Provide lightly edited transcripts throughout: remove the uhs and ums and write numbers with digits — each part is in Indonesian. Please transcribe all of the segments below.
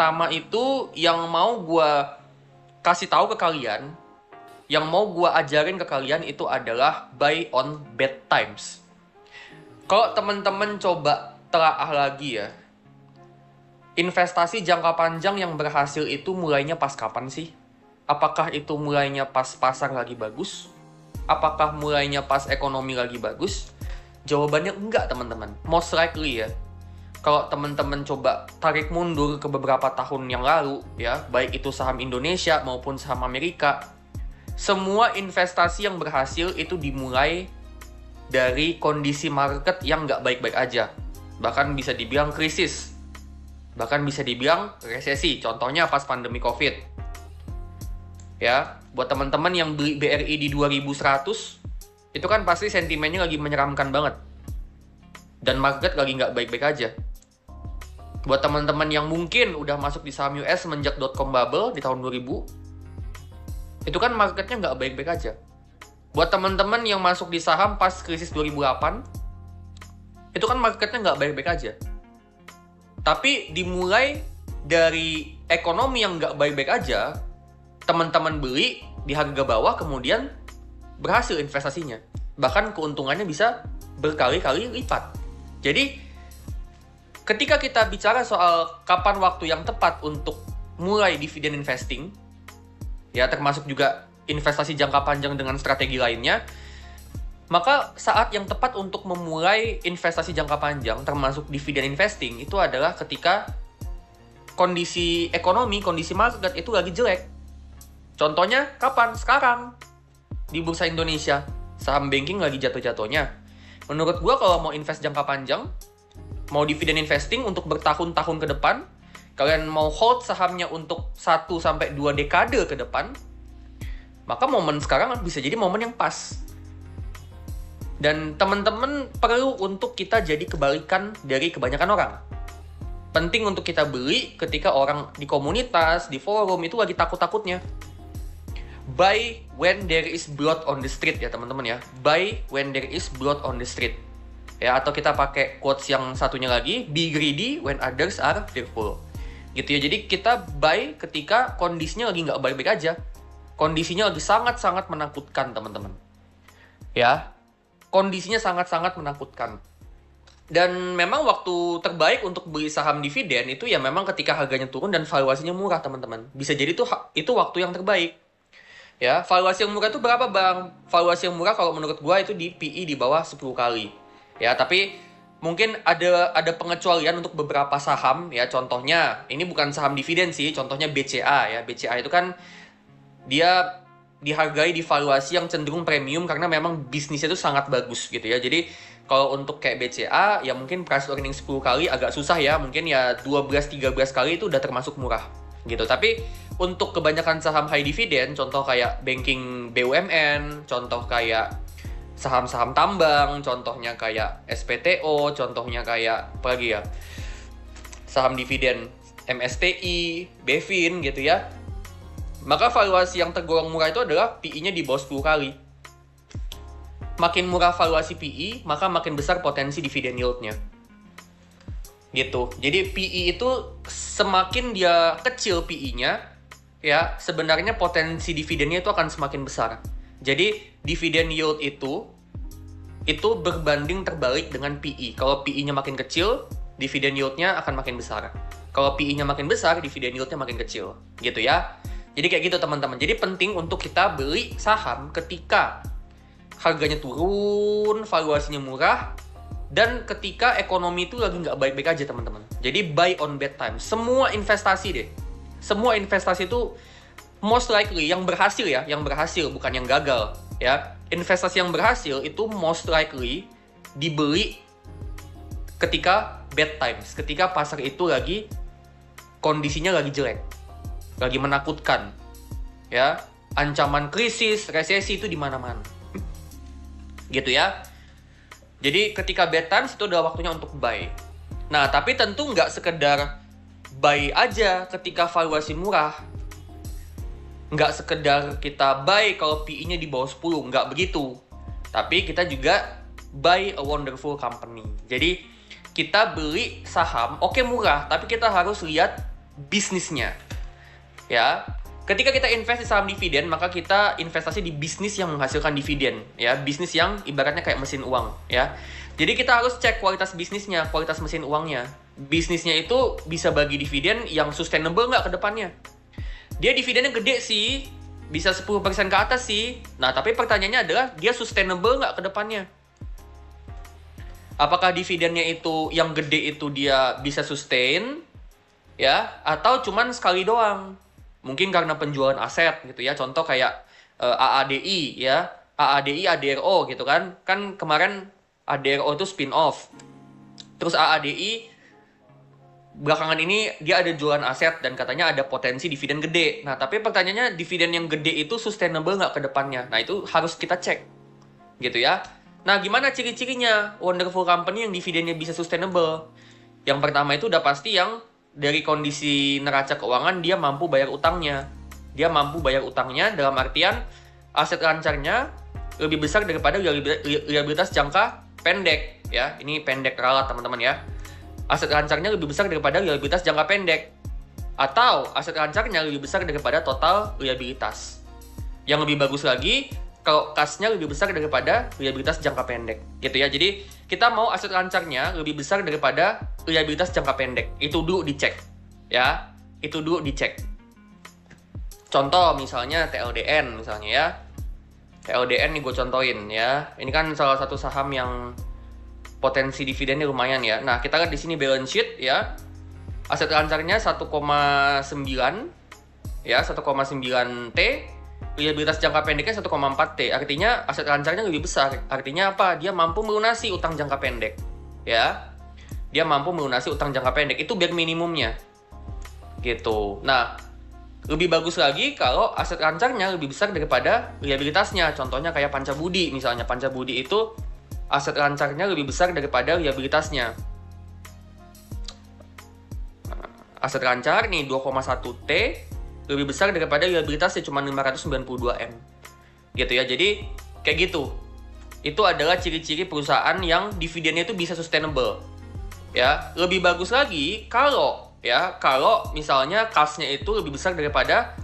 pertama itu yang mau gue kasih tahu ke kalian, yang mau gue ajarin ke kalian itu adalah buy on bad times. Kalau teman-teman coba telaah lagi ya, investasi jangka panjang yang berhasil itu mulainya pas kapan sih? Apakah itu mulainya pas pasar lagi bagus? Apakah mulainya pas ekonomi lagi bagus? Jawabannya enggak, teman-teman. Most likely ya. Kalau teman-teman coba tarik mundur ke beberapa tahun yang lalu, ya, baik itu saham Indonesia maupun saham Amerika, semua investasi yang berhasil itu dimulai dari kondisi market yang nggak baik-baik aja. Bahkan bisa dibilang krisis. Bahkan bisa dibilang resesi. Contohnya pas pandemi COVID. Ya, buat teman-teman yang beli BRI di 2100, itu kan pasti sentimennya lagi menyeramkan banget. Dan market lagi nggak baik-baik aja. Buat teman-teman yang mungkin udah masuk di saham US semenjak .com bubble di tahun 2000, itu kan marketnya nggak baik-baik aja. Buat teman-teman yang masuk di saham pas krisis 2008, itu kan marketnya nggak baik-baik aja. Tapi dimulai dari ekonomi yang nggak baik-baik aja, teman-teman beli di harga bawah, kemudian berhasil investasinya. Bahkan keuntungannya bisa berkali-kali lipat. Jadi, ketika kita bicara soal kapan waktu yang tepat untuk mulai dividen investing, ya termasuk juga investasi jangka panjang dengan strategi lainnya, maka saat yang tepat untuk memulai investasi jangka panjang termasuk dividen investing itu adalah ketika kondisi ekonomi, kondisi market itu lagi jelek. Contohnya kapan? Sekarang di Bursa Indonesia, saham banking lagi jatuh-jatuhnya. Menurut gua kalau mau invest jangka panjang, mau dividen investing untuk bertahun-tahun ke depan, kalian mau hold sahamnya untuk 1-2 dekade ke depan, maka momen sekarang bisa jadi momen yang pas. Dan teman-teman perlu untuk kita jadi kebalikan dari kebanyakan orang. Penting untuk kita beli ketika orang di komunitas, di forum itu lagi takut-takutnya. Buy when there is blood on the street ya teman-teman ya. Buy when there is blood on the street. Ya, atau kita pakai quotes yang satunya lagi, be greedy when others are fearful. Gitu ya. Jadi kita buy ketika kondisinya lagi nggak baik-baik aja. Kondisinya lagi sangat-sangat menakutkan, teman-teman. Ya, kondisinya sangat-sangat menakutkan. Dan memang waktu terbaik untuk beli saham dividen itu ya memang ketika harganya turun dan valuasinya murah, teman-teman. Bisa jadi itu waktu yang terbaik. Ya, valuasi yang murah itu berapa, Bang? Valuasi yang murah kalau menurut gua itu di PE di bawah 10 kali. Ya, tapi mungkin ada pengecualian untuk beberapa saham ya. Contohnya, ini bukan saham dividen sih, contohnya BCA ya. BCA itu kan dia dihargai di valuasi yang cenderung premium karena memang bisnisnya itu sangat bagus gitu ya. Jadi kalau untuk kayak BCA ya mungkin price earning 10 kali agak susah ya. Mungkin ya 12-13 kali itu udah termasuk murah gitu. Tapi untuk kebanyakan saham high dividend, contoh kayak banking BUMN, contoh kayak saham-saham tambang, contohnya kayak SPTO, contohnya kayak apa lagi ya, saham dividen MSTI, Bevin gitu ya. Maka valuasi yang tergolong murah itu adalah PE-nya di bawah 10 kali. Makin murah valuasi PE, maka makin besar potensi dividen yield-nya. Gitu. Jadi PE itu semakin dia kecil PE-nya, ya sebenarnya potensi dividennya itu akan semakin besar. Jadi dividen yield itu berbanding terbalik dengan PE. Kalau PE-nya makin kecil, dividen yield-nya akan makin besar. Kalau PE-nya makin besar, dividen yield-nya makin kecil. Gitu ya. Jadi kayak gitu teman-teman. Jadi penting untuk kita beli saham ketika harganya turun, valuasinya murah, dan ketika ekonomi itu lagi nggak baik-baik aja teman-teman. Jadi buy on bad time. Semua investasi deh. Semua investasi itu most likely yang berhasil ya, yang berhasil bukan yang gagal ya. Investasi yang berhasil itu most likely dibeli ketika bad times, ketika pasar itu lagi kondisinya lagi jelek, lagi menakutkan ya, ancaman krisis, resesi itu di mana-mana. Gitu ya. Jadi ketika bad times itu udah waktunya untuk buy. Nah, tapi tentu nggak sekedar buy aja ketika valuasi murah. Nggak sekedar kita buy kalau PE-nya di bawah 10, nggak begitu. Tapi kita juga buy a wonderful company. Jadi kita beli saham, oke murah, tapi kita harus lihat bisnisnya. Ya, ketika kita invest di saham dividen, maka kita investasi di bisnis yang menghasilkan dividen, ya, bisnis yang ibaratnya kayak mesin uang, ya. Jadi kita harus cek kualitas bisnisnya, kualitas mesin uangnya. Bisnisnya itu bisa bagi dividen yang sustainable nggak ke depannya. Dia dividennya gede sih, bisa 10% ke atas sih. Nah, tapi pertanyaannya adalah dia sustainable nggak ke depannya? Apakah dividennya itu yang gede itu dia bisa sustain, ya, atau cuman sekali doang? Mungkin karena penjualan aset gitu ya. Contoh kayak AADI ya, AADI ADRO gitu kan. Kan kemarin ADRO itu spin off. Terus AADI belakangan ini dia ada jualan aset dan katanya ada potensi dividen gede. Nah, tapi pertanyaannya dividen yang gede itu sustainable nggak ke depannya? Nah, itu harus kita cek. Gitu ya. Nah, gimana ciri-cirinya wonderful company yang dividennya bisa sustainable? Yang pertama itu udah pasti yang dari kondisi neraca keuangan dia mampu bayar utangnya. Dia mampu bayar utangnya dalam artian aset lancarnya lebih besar daripada liabilitas jangka pendek. Ya, ini pendek ralat teman-teman ya. Aset lancarnya lebih besar daripada liabilitas jangka pendek. Atau aset lancarnya lebih besar daripada total liabilitas. Yang lebih bagus lagi, kalau kasnya lebih besar daripada liabilitas jangka pendek. Gitu ya. Jadi, kita mau aset lancarnya lebih besar daripada liabilitas jangka pendek. Itu dulu dicek. Ya, itu dulu dicek. Contoh misalnya TLDN misalnya ya. TLDN nih gue contohin ya. Ini kan salah satu saham yang potensi dividennya lumayan ya. Nah, kita lihat di sini balance sheet ya. Aset lancarnya 1,9 ya, 1,9 T. Liabilitas jangka pendeknya 1,4 T. Artinya aset lancarnya lebih besar. Artinya apa? Dia mampu melunasi utang jangka pendek. Ya. Dia mampu melunasi utang jangka pendek. Itu bare minimumnya. Gitu. Nah, lebih bagus lagi kalau aset lancarnya lebih besar daripada liabilitasnya. Contohnya kayak Pancabudi misalnya. Pancabudi itu aset lancarnya lebih besar daripada liabilitasnya. Aset lancar nih 2,1 T lebih besar daripada liabilitasnya cuma 592 M. Gitu ya. Jadi kayak gitu. Itu adalah ciri-ciri perusahaan yang dividennya itu bisa sustainable. Ya, lebih bagus lagi kalau misalnya kasnya itu lebih besar daripada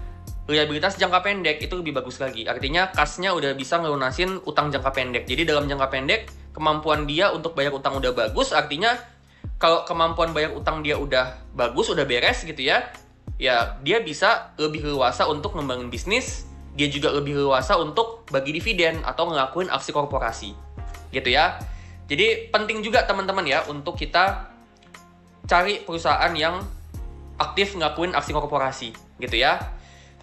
liabilitas jangka pendek, itu lebih bagus lagi. Artinya kasnya udah bisa ngelunasin utang jangka pendek. Jadi dalam jangka pendek kemampuan dia untuk bayar utang udah bagus. Artinya kalau kemampuan bayar utang dia udah bagus, udah beres gitu ya. Ya dia bisa lebih leluasa untuk ngembangin bisnis. Dia juga lebih leluasa untuk bagi dividen atau ngelakuin aksi korporasi. Gitu ya. Jadi penting juga teman-teman ya untuk kita cari perusahaan yang aktif ngelakuin aksi korporasi. Gitu ya.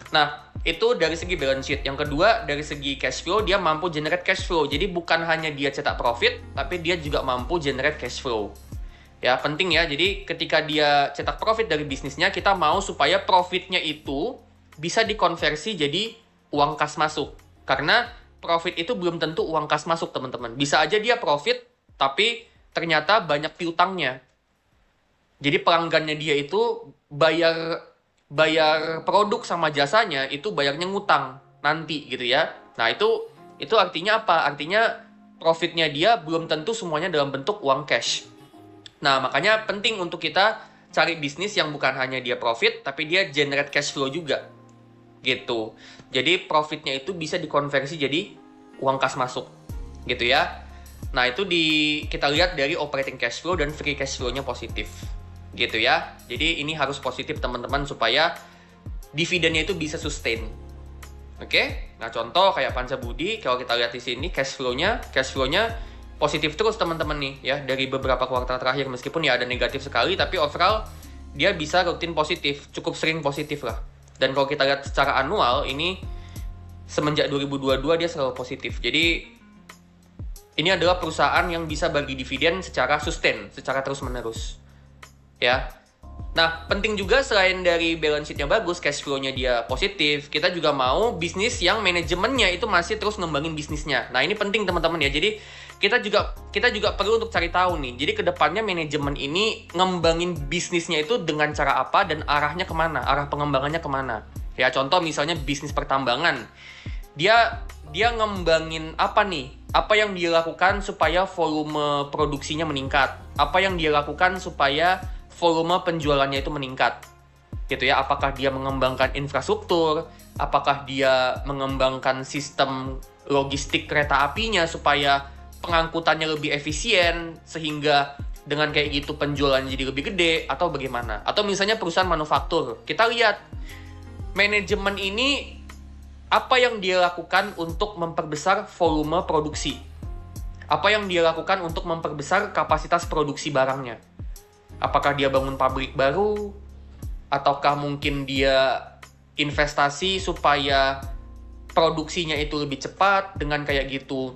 Nah, itu dari segi balance sheet. Yang kedua, dari segi cash flow, dia mampu generate cash flow. Jadi bukan hanya dia cetak profit, tapi dia juga mampu generate cash flow. Ya, penting ya. Jadi ketika dia cetak profit dari bisnisnya, kita mau supaya profitnya itu bisa dikonversi jadi uang kas masuk. Karena profit itu belum tentu uang kas masuk, teman-teman. Bisa aja dia profit, tapi ternyata banyak piutangnya. Jadi pelanggannya dia itu bayar produk sama jasanya itu bayarnya ngutang nanti gitu ya. Nah, itu artinya apa? Artinya profitnya dia belum tentu semuanya dalam bentuk uang cash. Nah, makanya penting untuk kita cari bisnis yang bukan hanya dia profit tapi dia generate cash flow juga. Gitu. Jadi profitnya itu bisa dikonversi jadi uang kas masuk. Gitu ya. Nah, itu kita lihat dari operating cash flow dan free cash flow-nya positif. Gitu ya. Jadi ini harus positif teman-teman supaya dividennya itu bisa sustain. Oke? Nah, contoh kayak Pancabudi, kalau kita lihat di sini cash flow-nya positif terus teman-teman nih ya dari beberapa kuartal terakhir, meskipun ya ada negatif sekali tapi overall dia bisa rutin positif, cukup sering positif lah. Dan kalau kita lihat secara anual ini semenjak 2022 dia selalu positif. Jadi ini adalah perusahaan yang bisa bagi dividen secara sustain, secara terus-menerus. Ya. Nah, penting juga selain dari balance sheet-nya bagus, cash flow-nya dia positif, kita juga mau bisnis yang manajemennya itu masih terus ngembangin bisnisnya. Nah, ini penting teman-teman ya. Jadi, kita juga perlu untuk cari tahu nih. Jadi, kedepannya manajemen ini ngembangin bisnisnya itu dengan cara apa dan arahnya kemana, arah pengembangannya kemana. Ya, contoh misalnya bisnis pertambangan. Dia ngembangin apa nih? Apa yang dia lakukan supaya volume produksinya meningkat? Apa yang dia lakukan supaya volume penjualannya itu meningkat. gitu ya. Apakah dia mengembangkan infrastruktur, apakah dia mengembangkan sistem logistik kereta apinya supaya pengangkutannya lebih efisien, sehingga dengan kayak gitu penjualan jadi lebih gede, atau bagaimana. Atau misalnya perusahaan manufaktur, kita lihat manajemen ini apa yang dia lakukan untuk memperbesar volume produksi? Apa yang dia lakukan untuk memperbesar kapasitas produksi barangnya? Apakah dia bangun pabrik baru? Ataukah mungkin dia investasi supaya produksinya itu lebih cepat, dengan kayak gitu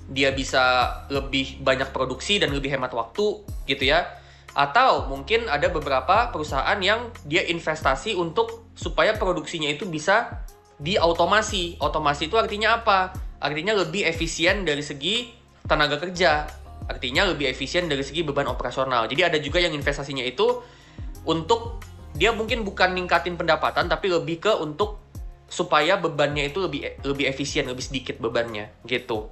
dia bisa lebih banyak produksi dan lebih hemat waktu, gitu ya. Atau mungkin ada beberapa perusahaan yang dia investasi untuk supaya produksinya itu bisa diautomasi. Otomasi itu artinya apa? Artinya lebih efisien dari segi tenaga kerja. Artinya lebih efisien dari segi beban operasional. Jadi ada juga yang investasinya itu untuk dia mungkin bukan ningkatin pendapatan, tapi lebih ke untuk supaya bebannya itu lebih efisien, lebih sedikit bebannya gitu.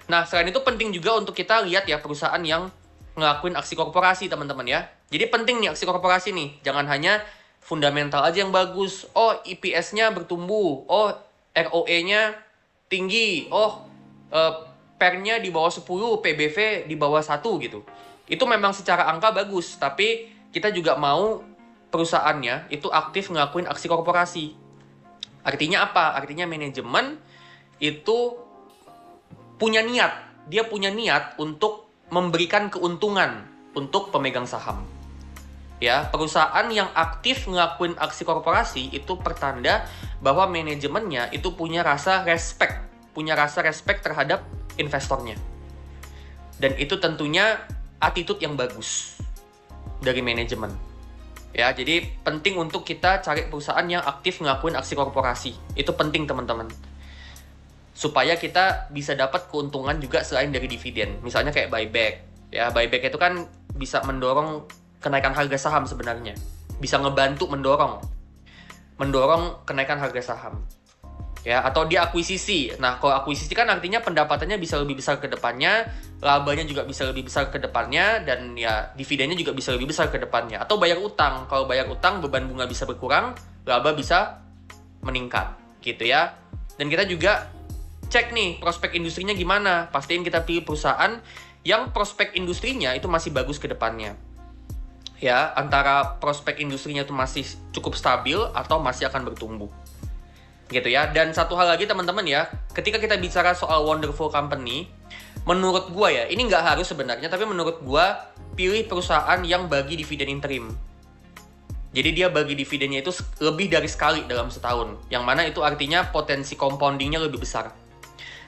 Nah, selain itu penting juga untuk kita lihat ya perusahaan yang ngelakuin aksi korporasi, teman-teman ya. Jadi penting nih aksi korporasi nih. Jangan hanya fundamental aja yang bagus. Oh, EPS-nya bertumbuh. Oh, ROE-nya tinggi. Oh, PER-nya di bawah 10, PBV di bawah 1 gitu. Itu memang secara angka bagus, tapi kita juga mau perusahaannya itu aktif ngelakuin aksi korporasi. Artinya apa? Artinya manajemen itu punya niat. Dia punya niat untuk memberikan keuntungan untuk pemegang saham. Ya, perusahaan yang aktif ngelakuin aksi korporasi itu pertanda bahwa manajemennya itu punya rasa respect terhadap investornya. Dan itu tentunya attitude yang bagus dari manajemen. Ya, jadi penting untuk kita cari perusahaan yang aktif ngelakuin aksi korporasi. Itu penting, teman-teman. Supaya kita bisa dapat keuntungan juga selain dari dividen. Misalnya kayak buyback. Ya, buyback itu kan bisa mendorong kenaikan harga saham sebenarnya. Bisa ngebantu mendorong kenaikan harga saham. Ya, atau dia akuisisi. Nah, kalau akuisisi kan artinya pendapatannya bisa lebih besar ke depannya, labanya juga bisa lebih besar ke depannya, dan ya dividennya juga bisa lebih besar ke depannya. Atau bayar utang. Kalau bayar utang, beban bunga bisa berkurang, laba bisa meningkat, gitu ya. Dan kita juga cek nih prospek industrinya gimana. Pastiin kita pilih perusahaan yang prospek industrinya itu masih bagus ke depannya. Ya, antara prospek industrinya itu masih cukup stabil atau masih akan bertumbuh. Gitu ya. Dan satu hal lagi teman-teman ya, ketika kita bicara soal wonderful company, menurut gua ya, ini nggak harus sebenarnya, tapi menurut gua pilih perusahaan yang bagi dividen interim. Jadi dia bagi dividennya itu lebih dari sekali dalam setahun, yang mana itu artinya potensi compoundingnya lebih besar.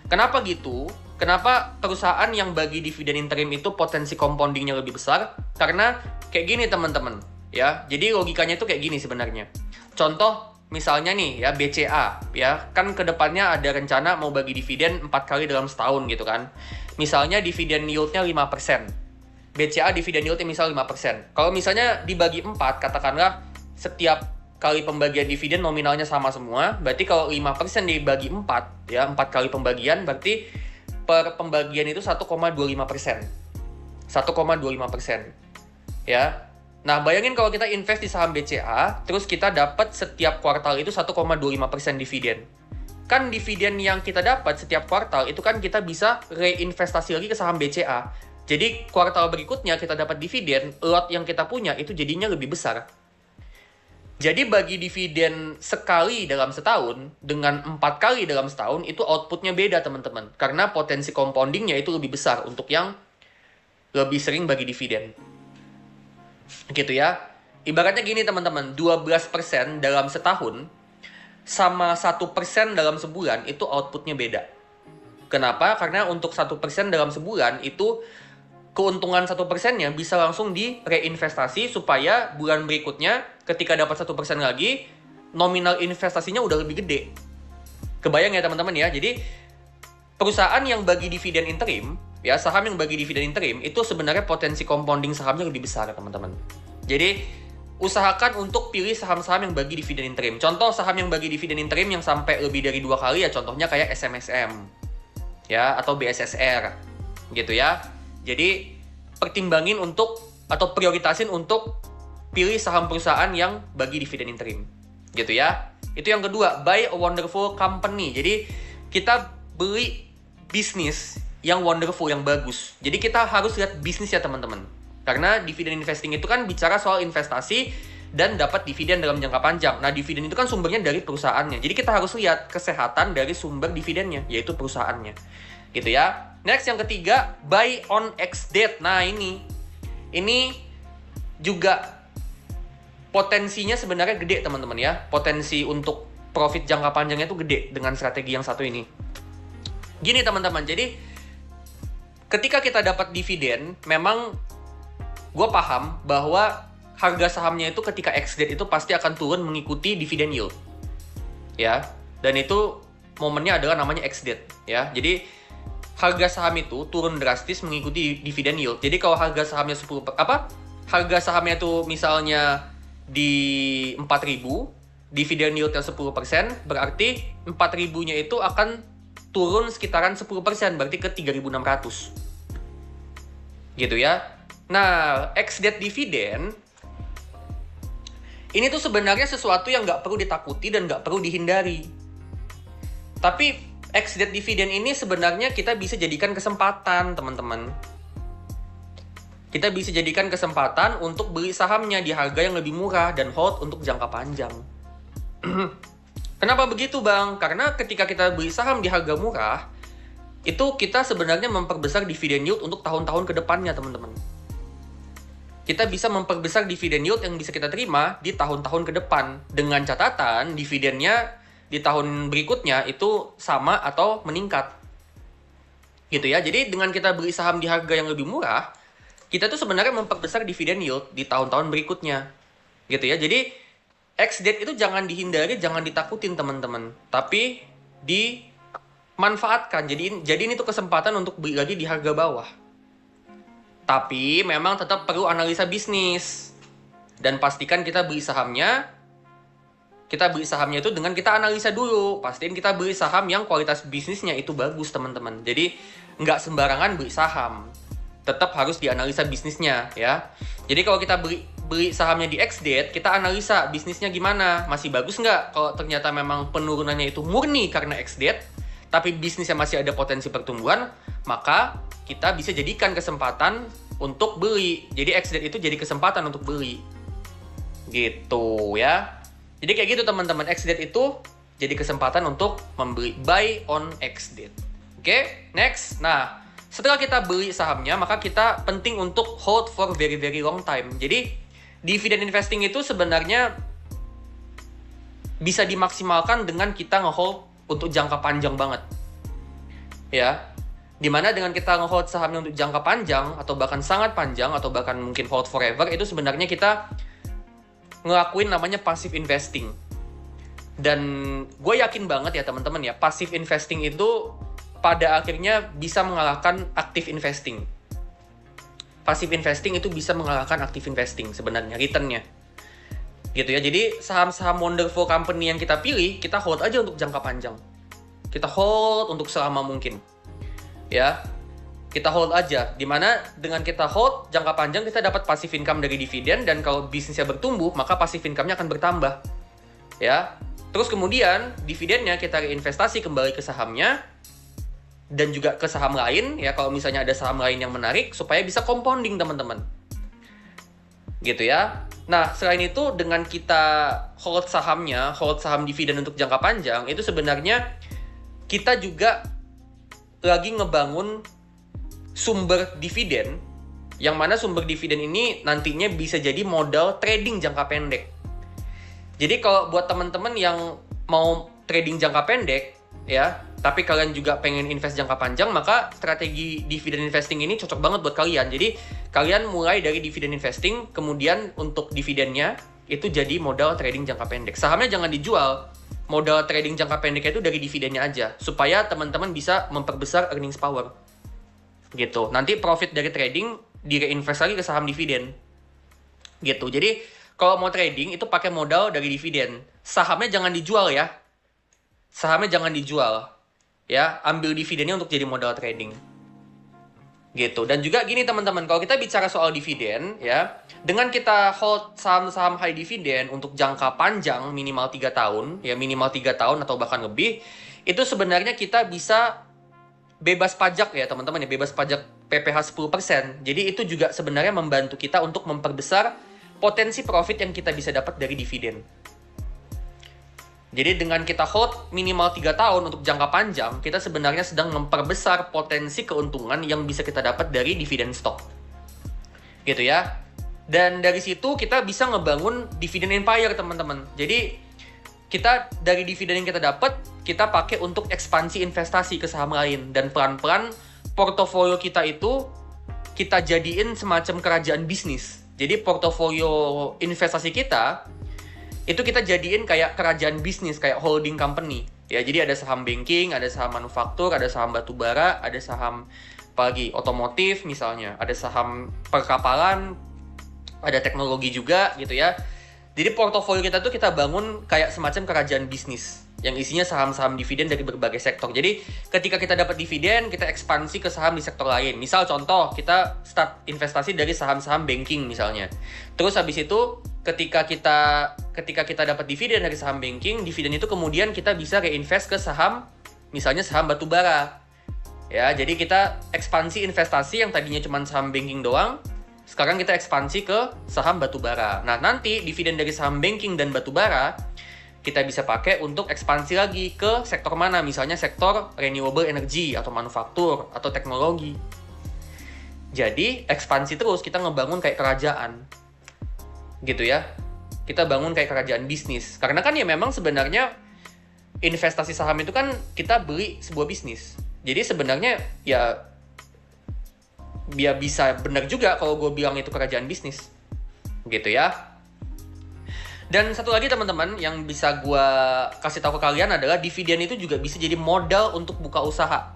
Kenapa gitu? Kenapa perusahaan yang bagi dividen interim itu potensi compoundingnya lebih besar? Karena kayak gini teman-teman ya. Jadi logikanya itu kayak gini sebenarnya. Contoh misalnya nih ya BCA ya, kan kedepannya ada rencana mau bagi dividen 4 kali dalam setahun gitu kan. Misalnya dividen yieldnya 5%. BCA dividen yieldnya misal 5%. Kalau misalnya dibagi 4, katakanlah setiap kali pembagian dividen nominalnya sama semua, berarti kalau 5% dibagi 4 ya, 4 kali pembagian berarti per pembagian itu 1,25%. 1,25%. Ya. Nah, bayangin kalau kita invest di saham BCA, terus kita dapat setiap kuartal itu 1,25% dividen. Kan dividen yang kita dapat setiap kuartal itu kan kita bisa reinvestasi lagi ke saham BCA. Jadi kuartal berikutnya kita dapat dividen, lot yang kita punya itu jadinya lebih besar. Jadi bagi dividen sekali dalam setahun dengan 4 kali dalam setahun itu outputnya beda teman-teman. Karena potensi compoundingnya itu lebih besar untuk yang lebih sering bagi dividen. Gitu ya. Ibaratnya gini teman-teman, 12% dalam setahun sama 1% dalam sebulan itu outputnya beda. Kenapa? Karena untuk 1% dalam sebulan itu keuntungan 1%-nya bisa langsung di reinvestasi supaya bulan berikutnya ketika dapat 1% lagi, nominal investasinya udah lebih gede. Kebayang ya teman-teman ya. Jadi perusahaan yang bagi dividen interim, ya saham yang bagi dividen interim itu sebenarnya potensi compounding sahamnya lebih besar teman-teman. Jadi usahakan untuk pilih saham-saham yang bagi dividen interim. Contoh saham yang bagi dividen interim yang sampai lebih dari 2 kali ya contohnya kayak SMSM ya atau BSSR gitu ya. Jadi pertimbangin untuk atau prioritasin untuk pilih saham perusahaan yang bagi dividen interim. Gitu ya. Itu yang kedua, buy a wonderful company. Jadi kita beli bisnis yang wonderful, yang bagus. Jadi kita harus lihat bisnis ya teman-teman. Karena dividen investing itu kan bicara soal investasi dan dapat dividen dalam jangka panjang. Nah, dividen itu kan sumbernya dari perusahaannya. Jadi kita harus lihat kesehatan dari sumber dividennya, yaitu perusahaannya. Gitu ya. Next, yang ketiga, buy on ex-date. Nah, ini juga potensinya sebenarnya gede teman-teman ya. Potensi untuk profit jangka panjangnya itu gede dengan strategi yang satu ini. Gini teman-teman, jadi ketika kita dapat dividen, memang gue paham bahwa harga sahamnya itu ketika ex-date itu pasti akan turun mengikuti dividen yield. Ya, dan itu momennya adalah namanya ex-date ya. Jadi harga saham itu turun drastis mengikuti dividen yield. Jadi kalau harga sahamnya harga sahamnya itu misalnya di 4.000, dividen yieldnya 10%, berarti 4.000-nya itu akan turun sekitaran 10%, berarti ke 3.600. Gitu ya. Nah, ex-date dividen ini tuh sebenarnya sesuatu yang nggak perlu ditakuti dan nggak perlu dihindari. Tapi ex-date dividen ini sebenarnya kita bisa jadikan kesempatan, teman-teman. Kita bisa jadikan kesempatan untuk beli sahamnya di harga yang lebih murah dan hold untuk jangka panjang. Kenapa begitu, Bang? Karena ketika kita beli saham di harga murah, itu kita sebenarnya memperbesar dividen yield untuk tahun-tahun ke depannya, teman-teman. Kita bisa memperbesar dividen yield yang bisa kita terima di tahun-tahun ke depan. Dengan catatan, dividennya di tahun berikutnya itu sama atau meningkat. Gitu ya. Jadi dengan kita beli saham di harga yang lebih murah, kita tuh sebenarnya memperbesar dividen yield di tahun-tahun berikutnya. Gitu ya. Jadi ex-date itu jangan dihindari, jangan ditakutin teman-teman. Tapi dimanfaatkan. Jadi ini tuh kesempatan untuk beli lagi di harga bawah. Tapi memang tetap perlu analisa bisnis. Dan pastikan kita beli sahamnya itu dengan kita analisa dulu. Pastiin kita beli saham yang kualitas bisnisnya itu bagus, teman-teman. Jadi nggak sembarangan beli saham. Tetap harus dianalisa bisnisnya ya. Jadi kalau kita beli sahamnya di ex-date, kita analisa bisnisnya gimana. Masih bagus nggak? Kalau ternyata memang penurunannya itu murni karena ex-date, tapi bisnisnya masih ada potensi pertumbuhan, maka kita bisa jadikan kesempatan untuk beli. Jadi ex-date itu jadi kesempatan untuk beli. Gitu ya. Jadi kayak gitu teman-teman, ex-date itu jadi kesempatan untuk membeli, buy on ex-date. Oke, next. Nah, setelah kita beli sahamnya, maka kita penting untuk hold for very very long time. Jadi dividen investing itu sebenarnya bisa dimaksimalkan dengan kita nge-hold untuk jangka panjang banget. Ya. Dimana dengan kita nge-hold sahamnya untuk jangka panjang, atau bahkan sangat panjang, atau bahkan mungkin hold forever, itu sebenarnya kita ngelakuin namanya passive investing. Dan gue yakin banget ya teman-teman ya, passive investing itu pada akhirnya bisa mengalahkan active investing. Passive investing itu bisa mengalahkan active investing sebenarnya, returnnya. Gitu ya, jadi saham-saham wonderful company yang kita pilih, kita hold aja untuk jangka panjang. Kita hold untuk selama mungkin. Ya, kita hold aja. Dimana dengan kita hold jangka panjang kita dapat passive income dari dividen, dan kalau bisnisnya bertumbuh maka passive income-nya akan bertambah. Ya, terus kemudian dividennya kita reinvestasi kembali ke sahamnya dan juga ke saham lain ya, kalau misalnya ada saham lain yang menarik, supaya bisa compounding teman-teman. Gitu ya. Nah, selain itu dengan kita hold sahamnya, hold saham dividen untuk jangka panjang, itu sebenarnya kita juga lagi ngebangun sumber dividen, yang mana sumber dividen ini nantinya bisa jadi modal trading jangka pendek. Jadi kalau buat teman-teman yang mau trading jangka pendek ya, tapi kalian juga pengen invest jangka panjang, maka strategi dividen investing ini cocok banget buat kalian. Jadi kalian mulai dari dividen investing, kemudian untuk dividennya itu jadi modal trading jangka pendek. Sahamnya jangan dijual. Modal trading jangka pendeknya itu dari dividennya aja, supaya teman-teman bisa memperbesar earnings power. Gitu. Nanti profit dari trading direinvest lagi ke saham dividen. Gitu. Jadi kalau mau trading itu pakai modal dari dividen. Sahamnya jangan dijual ya. Sahamnya jangan dijual. Ya, ambil dividennya untuk jadi modal trading. gitu. Dan juga gini teman-teman, kalau kita bicara soal dividen ya, dengan kita hold saham-saham high dividen untuk jangka panjang minimal 3 tahun, ya minimal 3 tahun atau bahkan lebih, itu sebenarnya kita bisa bebas pajak ya teman-teman ya, bebas pajak PPh 10%. Jadi itu juga sebenarnya membantu kita untuk memperbesar potensi profit yang kita bisa dapat dari dividen. Jadi dengan kita hold minimal 3 tahun untuk jangka panjang, kita sebenarnya sedang memperbesar potensi keuntungan yang bisa kita dapat dari dividen stock. Gitu ya. Dan dari situ kita bisa ngebangun dividen empire, teman-teman. Jadi kita dari dividen yang kita dapat, kita pakai untuk ekspansi investasi ke saham lain. Dan pelan-pelan portofolio kita itu kita jadiin semacam kerajaan bisnis. Jadi portofolio investasi kita itu kita jadiin kayak kerajaan bisnis, kayak holding company. Ya, jadi ada saham banking, ada saham manufaktur, ada saham batubara, ada saham apalagi otomotif misalnya, ada saham perkapalan, ada teknologi juga gitu ya. Jadi portofolio kita tuh kita bangun kayak semacam kerajaan bisnis yang isinya saham-saham dividen dari berbagai sektor. Jadi ketika kita dapat dividen, kita ekspansi ke saham di sektor lain. Misal contoh, kita start investasi dari saham-saham banking misalnya. Terus habis itu ketika kita dapat dividen dari saham banking, dividen itu kemudian kita bisa reinvest ke saham, misalnya saham batubara. Ya, jadi kita ekspansi investasi yang tadinya cuma saham banking doang, sekarang kita ekspansi ke saham batubara. Nah, nanti dividen dari saham banking dan batubara kita bisa pakai untuk ekspansi lagi ke sektor mana, misalnya sektor renewable energy atau manufaktur atau teknologi. Jadi ekspansi terus, kita ngebangun kayak kerajaan gitu ya, kita bangun kayak kerajaan bisnis. Karena kan ya memang sebenarnya investasi saham itu kan kita beli sebuah bisnis. Jadi sebenarnya ya bisa benar juga kalau gue bilang itu kerajaan bisnis gitu ya. Dan satu lagi teman-teman yang bisa gue kasih tahu ke kalian adalah dividen itu juga bisa jadi modal untuk buka usaha.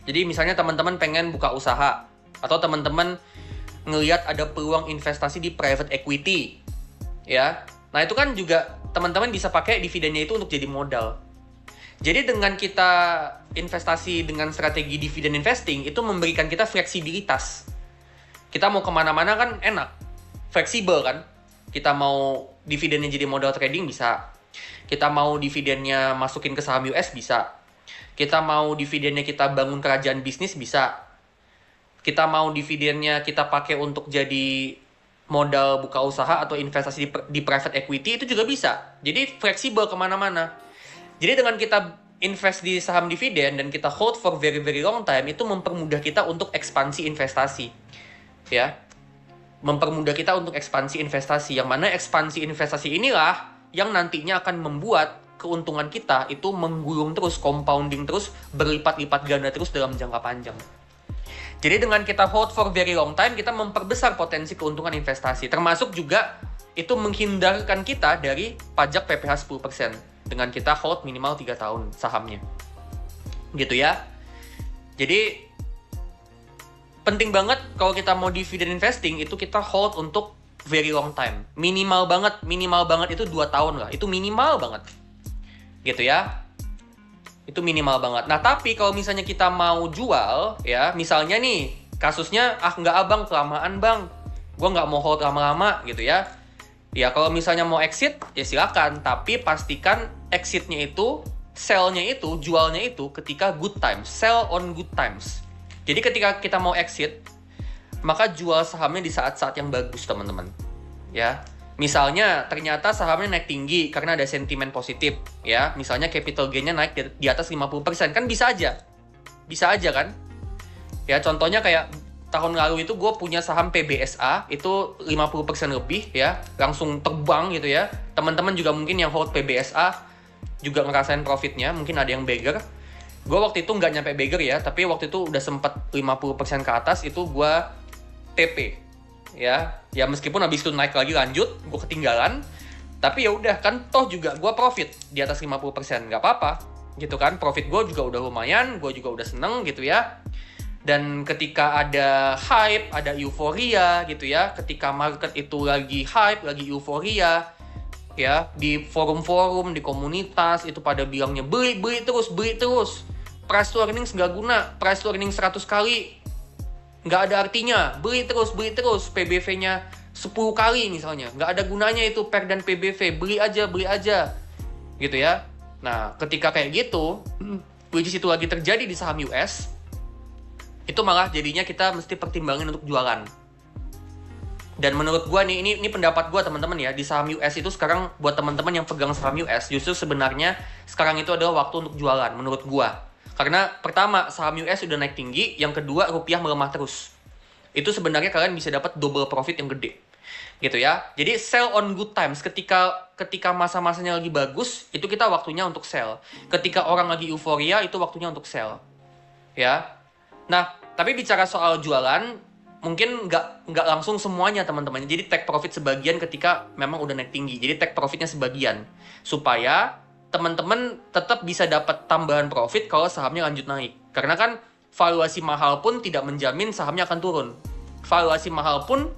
Jadi misalnya teman-teman pengen buka usaha atau teman-teman ngelihat ada peluang investasi di private equity ya. Nah itu kan juga teman-teman bisa pakai dividennya itu untuk jadi modal. Jadi dengan kita investasi dengan strategi dividen investing itu memberikan kita fleksibilitas. Kita mau kemana-mana kan enak, fleksibel kan. Kita mau dividennya jadi modal trading bisa. Kita mau dividennya masukin ke saham US bisa. Kita mau dividennya kita bangun kerajaan bisnis bisa. Kita mau dividennya kita pakai untuk jadi modal buka usaha atau investasi di private equity itu juga bisa. Jadi fleksibel kemana-mana. Jadi dengan kita invest di saham dividen dan kita hold for very very long time itu mempermudah kita untuk ekspansi investasi. Ya. Mempermudah kita untuk ekspansi investasi, yang mana ekspansi investasi inilah yang nantinya akan membuat keuntungan kita itu menggulung terus, compounding terus, berlipat-lipat ganda terus dalam jangka panjang. Jadi dengan kita hold for very long time, kita memperbesar potensi keuntungan investasi, termasuk juga itu menghindarkan kita dari pajak PPh 10% dengan kita hold minimal 3 tahun sahamnya. Gitu ya. Jadi penting banget kalau kita mau dividen investing itu kita hold untuk very long time. Minimal banget itu 2 tahun lah. Itu minimal banget. Gitu ya. Itu minimal banget. Nah, tapi kalau misalnya kita mau jual ya, misalnya nih kasusnya nggak abang kelamaan bang. Gua nggak mau hold lama-lama gitu ya. Ya kalau misalnya mau exit ya silakan, tapi pastikan exitnya itu, sell-nya itu, jualnya itu ketika good times, sell on good times. Jadi ketika kita mau exit, maka jual sahamnya di saat-saat yang bagus, teman-teman. Ya. Misalnya ternyata sahamnya naik tinggi karena ada sentimen positif, ya. Misalnya capital gain-nya naik di atas 50%, kan bisa aja. Bisa aja kan? Ya, contohnya kayak tahun lalu itu gue punya saham PBSA itu 50% lebih ya, langsung terbang gitu ya. Teman-teman juga mungkin yang hold PBSA juga ngerasain profitnya, mungkin ada yang beggar. Gue waktu itu nggak nyampe beggar ya, tapi waktu itu udah sempet 50% ke atas itu gue TP ya. Ya meskipun habis itu naik lagi lanjut, gue ketinggalan, tapi ya udah kan toh juga gue profit di atas 50%, nggak apa-apa gitu kan. Profit gue juga udah lumayan, gue juga udah seneng gitu ya. Dan ketika ada hype, ada euforia gitu ya, ketika market itu lagi hype, lagi euforia ya, di forum-forum, di komunitas itu pada bilangnya beli terus, price to earnings nggak guna, price to earnings 100 kali Nggak ada artinya, beli terus, PBV-nya 10 kali misalnya. Nggak ada gunanya itu PER dan PBV, beli aja. Gitu ya. Nah, ketika kayak gitu, which is itu lagi terjadi di saham US, itu malah jadinya kita mesti pertimbangin untuk jualan. Dan menurut gua nih, ini pendapat gua teman-teman ya, di saham US itu sekarang buat teman-teman yang pegang saham US, justru sebenarnya sekarang itu adalah waktu untuk jualan menurut gua. Karena pertama, saham US udah naik tinggi, yang kedua rupiah melemah terus. Itu sebenarnya kalian bisa dapat double profit yang gede. Gitu ya. Jadi sell on good times, ketika masa-masanya lagi bagus, itu kita waktunya untuk sell. Ketika orang lagi euforia, itu waktunya untuk sell. Ya. Nah, tapi bicara soal jualan, mungkin nggak langsung semuanya teman-teman. Jadi take profit sebagian ketika memang udah naik tinggi. Jadi take profitnya sebagian. Supaya teman-teman tetap bisa dapat tambahan profit kalau sahamnya lanjut naik. Karena kan valuasi mahal pun tidak menjamin sahamnya akan turun. Valuasi mahal pun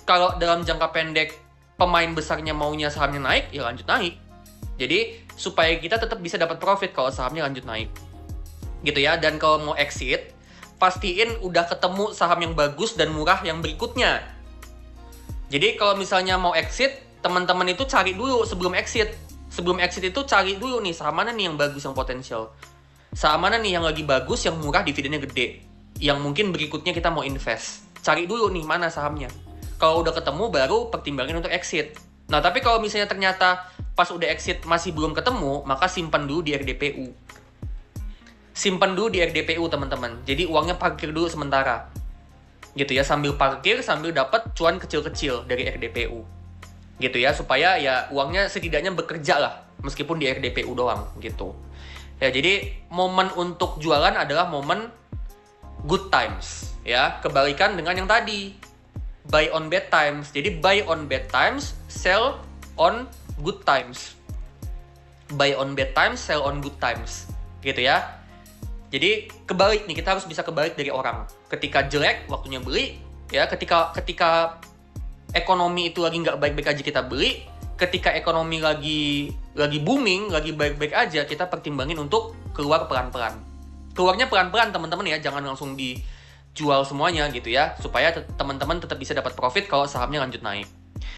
kalau dalam jangka pendek pemain besarnya maunya sahamnya naik, ya lanjut naik. Jadi supaya kita tetap bisa dapat profit kalau sahamnya lanjut naik. Gitu ya. Dan kalau mau exit, pastiin udah ketemu saham yang bagus dan murah yang berikutnya. Jadi kalau misalnya mau exit, teman-teman itu cari dulu sebelum exit. Sebelum exit itu cari dulu nih saham mana nih yang bagus, yang potensial. Saham mana nih yang lagi bagus, yang murah, dividennya gede. Yang mungkin berikutnya kita mau invest. Cari dulu nih mana sahamnya. Kalau udah ketemu baru pertimbangin untuk exit. Nah tapi kalau misalnya ternyata pas udah exit masih belum ketemu, maka simpan dulu di RDPU. Simpan dulu di RDPU teman-teman. Jadi uangnya parkir dulu sementara. Gitu ya, sambil parkir, sambil dapat cuan kecil-kecil dari RDPU. Gitu ya, supaya ya uangnya setidaknya bekerja lah, meskipun di RDPU doang gitu. Ya, jadi momen untuk jualan adalah momen good times. Ya, kebalikan dengan yang tadi. Buy on bad times. Jadi buy on bad times, sell on good times. Buy on bad times, sell on good times. Gitu ya. Jadi kebalik nih, kita harus bisa kebalik dari orang. Ketika jelek, waktunya beli. Ya, ketika ekonomi itu lagi nggak baik-baik aja kita beli. Ketika ekonomi lagi booming, lagi baik-baik aja, kita pertimbangin untuk keluar pelan-pelan. Keluarnya pelan-pelan teman-teman ya, jangan langsung dijual semuanya gitu ya, supaya teman-teman tetap bisa dapat profit kalau sahamnya lanjut naik.